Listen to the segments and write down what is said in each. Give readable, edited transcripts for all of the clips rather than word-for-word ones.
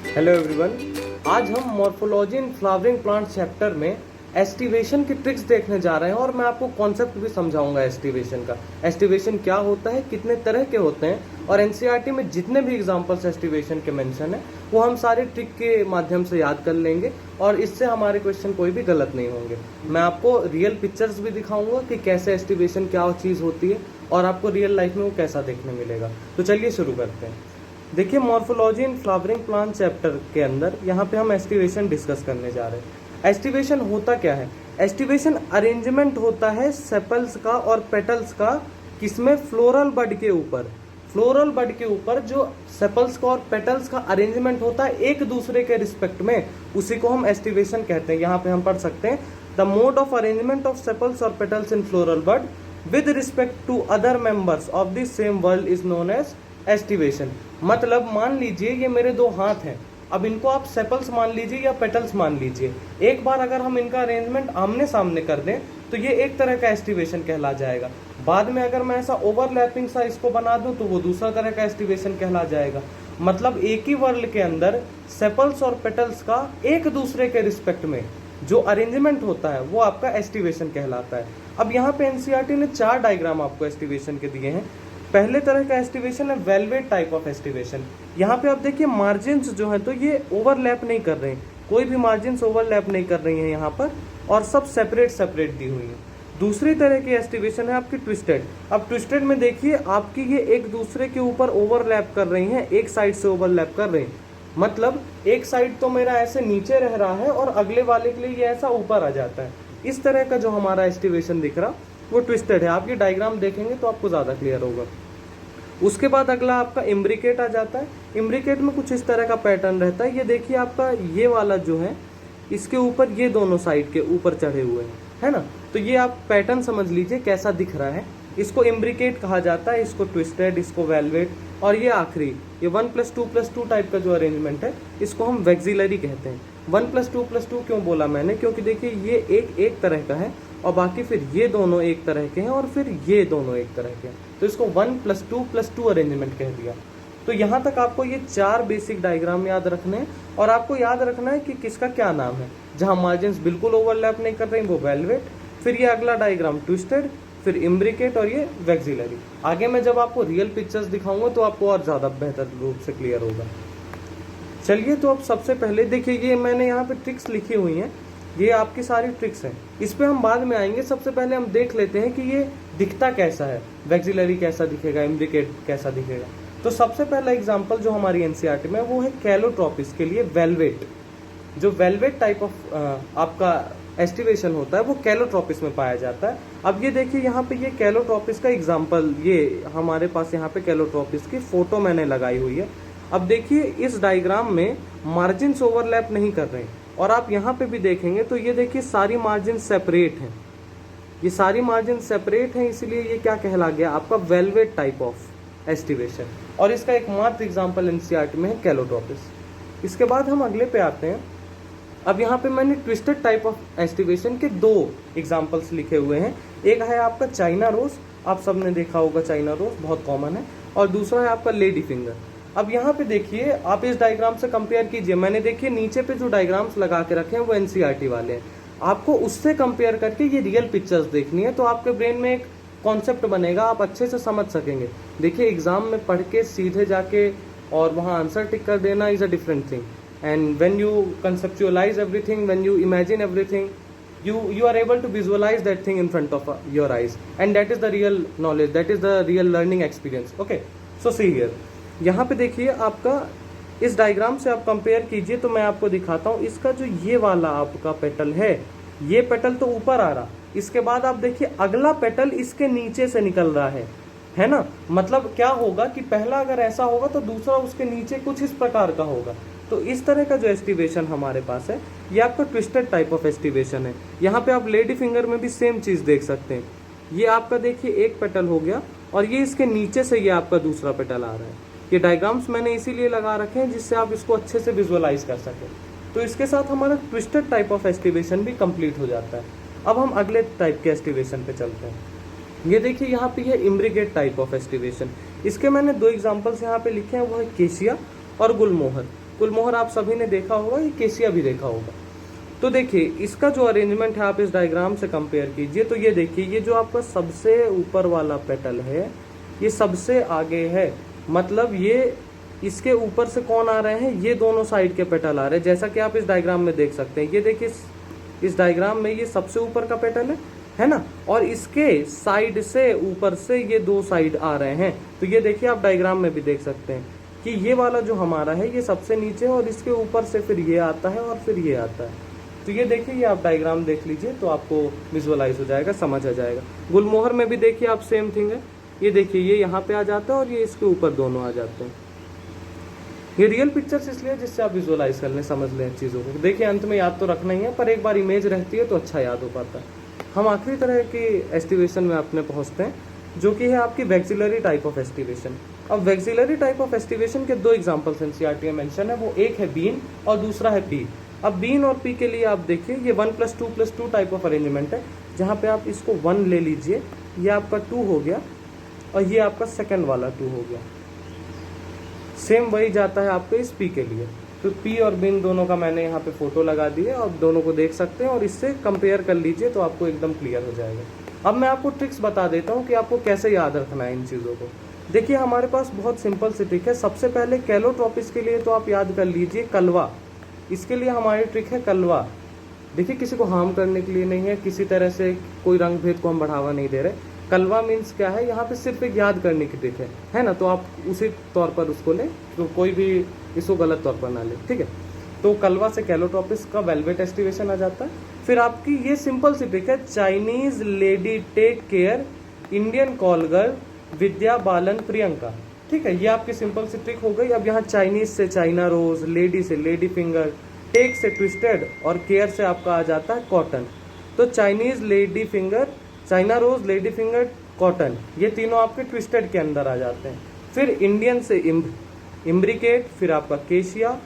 Hello everyone. आज हम morphology in flowering plant chapter में एस्टिवेशन की ट्रिक्स देखने जा रहे हैं और मैं आपको कॉन्सेप्ट भी समझाऊंगा एस्टिवेशन का। एस्टिवेशन क्या होता है, कितने तरह के होते हैं और एनसीईआरटी में जितने भी एग्जांपल्स एस्टिवेशन के मेंशन है वो हम सारे ट्रिक के माध्यम से याद कर लेंगे और इससे हमारे क्वेश्चन कोई भी गलत नहीं होंगे। मैं आपको रियल पिक्चर्स भी दिखाऊंगा कि कैसे एस्टिवेशन क्या चीज़ होती है और आपको रियल लाइफ में वो कैसा देखने मिलेगा। तो चलिए शुरू करते हैं। देखिए, morphology in flowering plant chapter के अंदर यहाँ पे हम एस्टिवेशन डिस्कस करने जा रहे हैं। एस्टिवेशन होता क्या है? एस्टिवेशन अरेंजमेंट होता है सेपल्स का और पेटल्स का, किसमें? फ्लोरल बड के ऊपर। फ्लोरल बड के ऊपर जो सेपल्स का और पेटल्स का अरेंजमेंट होता है एक दूसरे के रिस्पेक्ट में, उसी को हम एस्टिवेशन कहते हैं। यहाँ पे हम पढ़ सकते हैं the mode of arrangement of sepals और petals in floral bud with respect to other members of the same world is known as aestivation. मतलब मान लीजिए ये मेरे दो हाथ हैं, अब इनको आप सेपल्स मान लीजिए या पेटल्स मान लीजिए। एक बार अगर हम इनका अरेंजमेंट आमने सामने कर दें तो ये एक तरह का एस्टिवेशन कहला जाएगा। बाद में अगर मैं ऐसा ओवरलैपिंग सा इसको बना दूं तो वो दूसरा तरह का एस्टिवेशन कहला जाएगा। मतलब एक ही वर्ल्ड के अंदर सेपल्स और पेटल्स का एक दूसरे के रिस्पेक्ट में जो अरेंजमेंट होता है वो आपका एस्टिवेशन कहलाता है। अब यहाँ पे एनसीईआरटी ने 4 डायग्राम आपको एस्टिवेशन के दिए हैं। पहले तरह का एस्टिवेशन है वेलवेट टाइप ऑफ एस्टिवेशन। यहाँ पे आप देखिए मार्जिन्स जो है तो ये ओवरलैप नहीं कर रहे हैं, कोई भी मार्जिन्स ओवरलैप नहीं कर रही हैं यहाँ पर, और सब सेपरेट सेपरेट दी हुई है। दूसरी तरह की एस्टिवेशन है आपकी ट्विस्टेड। अब ट्विस्टेड में देखिए आपकी ये एक दूसरे के ऊपर ओवरलैप कर रही हैं, एक साइड से ओवरलैप कर रही हैं। मतलब एक साइड तो मेरा ऐसे नीचे रह रहा है और अगले वाले के लिए ये ऐसा ऊपर आ जाता है। इस तरह का जो हमारा एस्टिवेशन दिख रहा वो ट्विस्टेड है। आप ये डायग्राम देखेंगे तो आपको ज़्यादा क्लियर होगा। उसके बाद अगला आपका इम्ब्रिकेट आ जाता है। इम्ब्रिकेट में कुछ इस तरह का पैटर्न रहता है। ये देखिए आपका ये वाला जो है इसके ऊपर ये दोनों साइड के ऊपर चढ़े हुए हैं, है ना। तो ये आप पैटर्न समझ लीजिए कैसा दिख रहा है। इसको इम्ब्रिकेट कहा जाता है, इसको ट्विस्टेड, इसको वेलवेट, और ये आखिरी ये 1+2+2 टाइप का जो अरेंजमेंट है इसको हम वैक्सिलरी कहते हैं। 1+2+2 क्यों बोला मैंने? क्योंकि देखिए ये एक तरह का है और बाकी फिर ये दोनों एक तरह के हैं और फिर ये दोनों एक तरह के हैं, तो इसको 1+2+2 अरेंजमेंट कह दिया। तो यहाँ तक आपको ये 4 बेसिक डायग्राम याद रखने हैं और आपको याद रखना है कि किसका क्या नाम है। जहाँ मार्जिन्स बिल्कुल ओवरलैप नहीं कर रही वो वेलवेट, फिर ये अगला डायग्राम ट्विस्टेड, फिर इम्ब्रिकेट और ये वैक्सिलरी। आगे मैं जब आपको रियल पिक्चर्स दिखाऊंगा तो आपको और ज़्यादा बेहतर रूप से क्लियर होगा। चलिए, तो अब सबसे पहले देखिए ये मैंने यहाँ पे ट्रिक्स लिखी हुई हैं, ये आपकी सारी ट्रिक्स हैं, इस पे हम बाद में आएंगे। सबसे पहले हम देख लेते हैं कि ये दिखता कैसा है, वैक्सिलरी कैसा दिखेगा, इम्ब्रिकेट कैसा दिखेगा। तो सबसे पहला एग्जांपल जो हमारी एनसीईआरटी में वो है कैलोट्रोपिस के लिए वेलवेट। जो वेलवेट टाइप ऑफ आपका एस्टिवेशन होता है वो कैलोट्रोपिस में पाया जाता है। अब ये देखिए यहाँ पे ये कैलोट्रोपिस का एग्जाम्पल, ये हमारे पास यहाँ पे कैलोट्रोपिस की फोटो मैंने लगाई हुई है। अब देखिए इस डायग्राम में मार्जिन्स ओवरलैप नहीं कर रहे हैं और आप यहाँ पे भी देखेंगे तो ये देखिए सारी मार्जिन सेपरेट हैं, ये सारी मार्जिन सेपरेट हैं, इसीलिए ये क्या कहला गया आपका वेलवेट टाइप ऑफ एस्टिवेशन। और इसका एकमात्र एग्जांपल एनसीईआरटी में है कैलोट्रोपिस। इसके बाद हम अगले पे आते हैं। अब यहाँ पे मैंने ट्विस्टेड टाइप ऑफ एस्टिवेशन के 2 एग्जांपल्स लिखे हुए हैं। एक है आपका चाइना रोज, आप सबने देखा होगा चाइना रोज बहुत कॉमन है, और दूसरा है आपका लेडी फिंगर। अब यहाँ पे देखिए आप इस डायग्राम से कंपेयर कीजिए। मैंने देखिए नीचे पे जो डायग्राम्स लगा के रखे हैं वो एनसीईआरटी वाले हैं, आपको उससे कंपेयर करके ये रियल पिक्चर्स देखनी है तो आपके ब्रेन में एक कॉन्सेप्ट बनेगा, आप अच्छे से समझ सकेंगे। देखिए एग्जाम में पढ़ के सीधे जाके और वहाँ आंसर टिक कर देना is a different thing, and when you conceptualise everything, when you imagine everything, you are able to visualize that thing in front of your eyes, and that is the real knowledge, that is the real learning experience. Okay, so see here, यहाँ पे देखिए आपका इस diagram से आप compare कीजिए तो मैं आपको दिखाता हूँ। इसका जो ये वाला आपका पेटल है, ये पेटल तो ऊपर आ रहा, इसके बाद आप देखिए अगला पेटल इसके नीचे से निकल रहा है ना। मतलब क्या होगा कि पहला अगर ऐसा होगा तो दूसरा उसके नीचे कुछ इस प्रकार का होगा। तो इस तरह का जो एस्टिवेशन हमारे पास है ये आपका ट्विस्टेड टाइप ऑफ एस्टिवेशन है। यहाँ पे आप लेडी फिंगर में भी सेम चीज देख सकते हैं। ये आपका देखिए एक पेटल हो गया और ये इसके नीचे से ये आपका दूसरा पेटल आ रहा है। ये डायग्राम्स मैंने इसीलिए लगा रखे हैं जिससे आप इसको अच्छे से विजुअलाइज कर सकें। तो इसके साथ हमारा ट्विस्टेड टाइप ऑफ एस्टिवेशन भी कंप्लीट हो जाता है। अब हम अगले टाइप के एस्टिवेशन पे चलते हैं। ये देखिए यहाँ पे है इम्ब्रिकेट टाइप ऑफ एस्टिवेशन। इसके मैंने 2 एग्जांपल्स यहाँ पे लिखे हैं, वो है केशिया और गुलमोहर। गुलमोहर आप सभी ने देखा होगा, ये केसिया भी देखा होगा। तो देखिए इसका जो अरेंजमेंट है आप इस डायग्राम से कंपेयर कीजिए, तो ये देखिए ये जो आपका सबसे ऊपर वाला पेटल है ये सबसे आगे है, मतलब ये इसके ऊपर से कौन आ रहे हैं, ये दोनों साइड के पेटल आ रहे हैं, जैसा कि आप इस डायग्राम में देख सकते हैं। ये देखिए इस डायग्राम में ये सबसे ऊपर का पेटल है ना, और इसके साइड से ऊपर से ये दो साइड आ रहे हैं। तो ये देखिए आप डायग्राम में भी देख सकते हैं कि ये वाला जो हमारा है ये सबसे नीचे है और इसके ऊपर से फिर ये आता है और फिर ये आता है। तो ये देखिए ये आप डायग्राम देख लीजिए तो आपको विजुअलाइज हो जाएगा, समझ आ जाएगा। गुलमोहर में भी देखिए आप सेम थिंग है, ये देखिए ये यहाँ पे आ जाता है और ये इसके ऊपर दोनों आ जाते हैं। ये रियल पिक्चर्स इसलिए जिससे आप विजुअलाइज कर लें, समझ लें चीज़ों को। देखिए अंत में याद तो रखना ही है, पर एक बार इमेज रहती है तो अच्छा याद हो पाता है। हम आखिरी तरह की एस्टिवेशन में अपने पहुँचते हैं, जो कि है आपकी वैक्सिलरी टाइप ऑफ एस्टिवेशन। अब वैक्सिलरी टाइप ऑफ एस्टिवेशन के दो एग्जाम्पल्स एनसीईआरटी में मेंशन है, वो एक है बीन और दूसरा है पी। अब बीन और पी के लिए आप देखिए ये 1+2+2 टाइप ऑफ अरेंजमेंट है, जहाँ पे आप इसको 1 ले लीजिए, ये आपका 2 हो गया और ये आपका सेकंड वाला 2 हो गया। सेम वही जाता है आपको इस पी के लिए। तो पी और बीन दोनों का मैंने यहाँ पे फोटो लगा दी है, आप दोनों को देख सकते हैं और इससे कंपेयर कर लीजिए तो आपको एकदम क्लियर हो जाएगा। अब मैं आपको ट्रिक्स बता देता हूँ कि आपको कैसे याद रखना है इन चीज़ों को। देखिए हमारे पास बहुत सिंपल सी ट्रिक है। सबसे पहले कैलोट्रोपिस के लिए तो आप याद कर लीजिए कलवा, इसके लिए हमारी ट्रिक है कलवा। देखिए किसी को हार्म करने के लिए नहीं है, किसी तरह से कोई रंग भेद को हम बढ़ावा नहीं दे रहे। कलवा मीन्स क्या है, यहाँ पे सिर्फ एक याद करने की ट्रिक है ना, तो आप उसी तौर पर उसको लें, तो कोई भी इसको गलत तौर पर ना ले, ठीक है। तो कलवा से कैलोट्रोपिस का वेलवेट एस्टिवेशन आ जाता है। फिर आपकी ये सिंपल सी ट्रिक है, Chinese lady take care, Indian call girl, Vidya Balan Priyanka, ठीक है। ये आपकी सिंपल सी ट्रिक हो गई। अब यहाँ चाइनीज से चाइना रोज, लेडी से लेडी फिंगर, टेक से ट्विस्टेड और केयर से आपका आ जाता है कॉटन। तो Chinese lady finger, China rose, lady finger, cotton, ये तीनों आपके ट्विस्टेड के अंदर आ जाते हैं। फिर इंडियन से इम्ब्रिकेट, फिर आपका केशिया,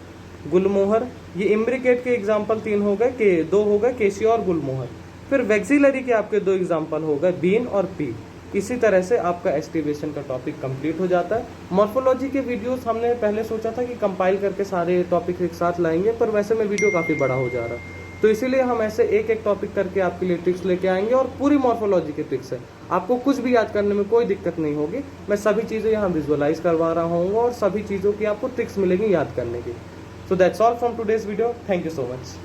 गुलमोहर, ये इम्ब्रिकेट के एग्जाम्पल 3 हो गए, के 2 हो गए, केशिया और गुलमोहर। फिर वैक्सिलरी के आपके 2 एग्जाम्पल हो गए, बीन और पी। इसी तरह से आपका एस्टिवेशन का टॉपिक कंप्लीट हो जाता है। मॉर्फोलॉजी के वीडियोस हमने पहले सोचा था कि कंपाइल करके सारे टॉपिक एक साथ लाएंगे, पर वैसे में वीडियो काफ़ी बड़ा हो जा रहा है, तो इसीलिए हम ऐसे एक एक टॉपिक करके आपके लिए ट्रिक्स लेके आएंगे और पूरी मॉर्फोलॉजी की ट्रिक्स है। आपको कुछ भी याद करने में कोई दिक्कत नहीं होगी, मैं सभी चीज़ें यहाँ विजुअलाइज करवा रहा हूँ और सभी चीज़ों की आपको ट्रिक्स मिलेंगी याद करने की। So that's all from today's video, thank you so much.